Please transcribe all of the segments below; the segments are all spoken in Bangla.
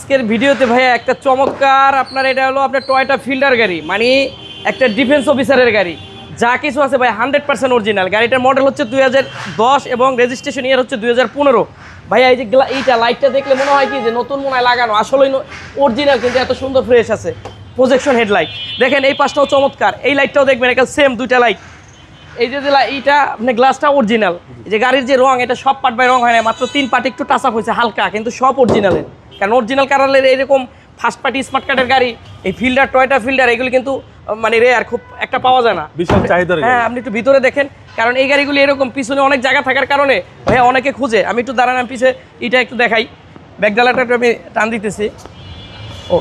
আজকের ভিডিওতে ভাইয়া একটা চমৎকার আপনার এটা হলো আপনার টয়োটা ফিল্ডার গাড়ি, মানে একটা ডিফেন্স অফিসারের গাড়ি। যা কিছু আছে ভাই 100% অরিজিনাল। গাড়িটার মডেল হচ্ছে 2010 এবং রেজিস্ট্রেশন ইয়ার হচ্ছে 2015। ভাইয়া এই যে এইটা লাইটটা দেখলে মনে হয় কি যে নতুন মনে হয় লাগানো, আসলেই অরিজিনাল, কিন্তু এত সুন্দর ফ্রেশ আছে। প্রজেকশন হেডলাইট দেখেন, এই পাশটাও চমৎকার, এই লাইটটাও দেখবেন একটা সেম দুইটা লাইট। এই যে এইটা আপনার গ্লাসটা অরিজিনাল। এই যে গাড়ির যে রং, এটা সব পার্ট বাই রং হয় না, মাত্র 3 পার্ট একটু টাচ আপ হয়েছে হালকা, কিন্তু সব অরিজিনালের। কারণ অরিজিনাল কালারের এরকম ফার্স্ট পার্টি স্মার্ট কার্ডের গাড়ি, এই ফিল্ডার টয়োটা ফিল্ডার এগুলি কিন্তু মানে রেয়ার, খুব একটা পাওয়া যায় না, বিশাল চাহিদার। হ্যাঁ, আপনি একটু ভিতরে দেখেন, কারণ এই গাড়িগুলি এরকম পিছনে অনেক জায়গা থাকার কারণে ভাইয়া অনেকে খুঁজে। আমি একটু দাঁড়ান, আমি পিছিয়ে এটা একটু দেখাই, ব্যাকডালাটা একটু আমি টান দিতেছি। ও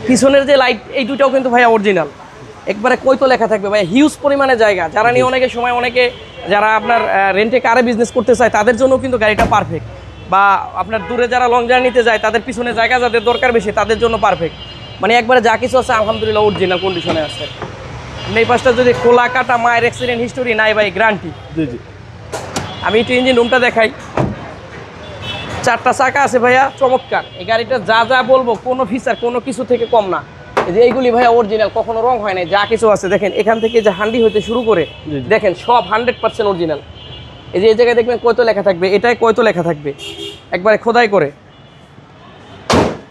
পিছনের যে লাইট, এই দুটাও কিন্তু ভাইয়া অরিজিনাল। একবারে কইতো লেখা থাকবে ভাই, হিউজ পরিমাণে জায়গা। যারা নিয়ে অনেকে সময় অনেকে যারা আপনার রেন্টে কারে বিজনেস করতে চায় তাদের জন্য কিন্তু গাড়িটা পারফেক্ট, বা আপনার দূরে যারা লং জার্নিতে যায় তাদের পিছনে জায়গা যাদের দরকার বেশি তাদের জন্য পারফেক্ট। মানে একবারে যা কিছু আছে আলহামদুলিল্লাহ অরিজিনাল কন্ডিশনে আছে। এই পাশটা যদি খোলা কাটা, মায়ের অ্যাক্সিডেন্ট হিস্টোরি নাই ভাই, গ্যারান্টি। জি জি। আমি একটু ইঞ্জিন রুমটা দেখাই। 4টা চাকা আছে ভাইয়া, চমৎকার। এই গাড়িটা যা যা বলবো কোনো ফিচার কোনো কিছু থেকে কম না। এই যে এইগুলি ভাইয়া অরিজিনাল, কখনো রং হয় না, যা কিছু আছে দেখেন। এখান থেকে যে হান্ডি হইতে শুরু করে দেখেন সব 100% অরিজিনাল। এই যে এই জায়গায় দেখবেন কয়তো লেখা থাকবে, এটাই কয়তো লেখা থাকবে একবারে খোদাই করে।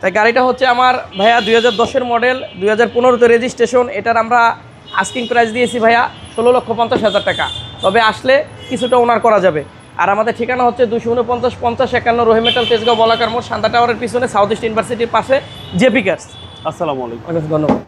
তাই গাড়িটা হচ্ছে আমার ভাইয়া 2010-এর মডেল, 2015-তে রেজিস্ট্রেশন। এটার আমরা আস্কিং প্রাইস দিয়েছি ভাইয়া 16,50,000 টাকা। তবে আসলে কিছুটা ওনার করা যাবে। আর আমাদের ঠিকানা হচ্ছে 249 50 51 রহিম মেটাল, তেজগাঁও বলাকার মোড়, শান্তা টাওয়ারের পিছনে, সাউথ ইস্ট ইউনিভার্সিটির পাশে, জেপি কার্স। আসসালামু আলাইকুম। ধন্যবাদ।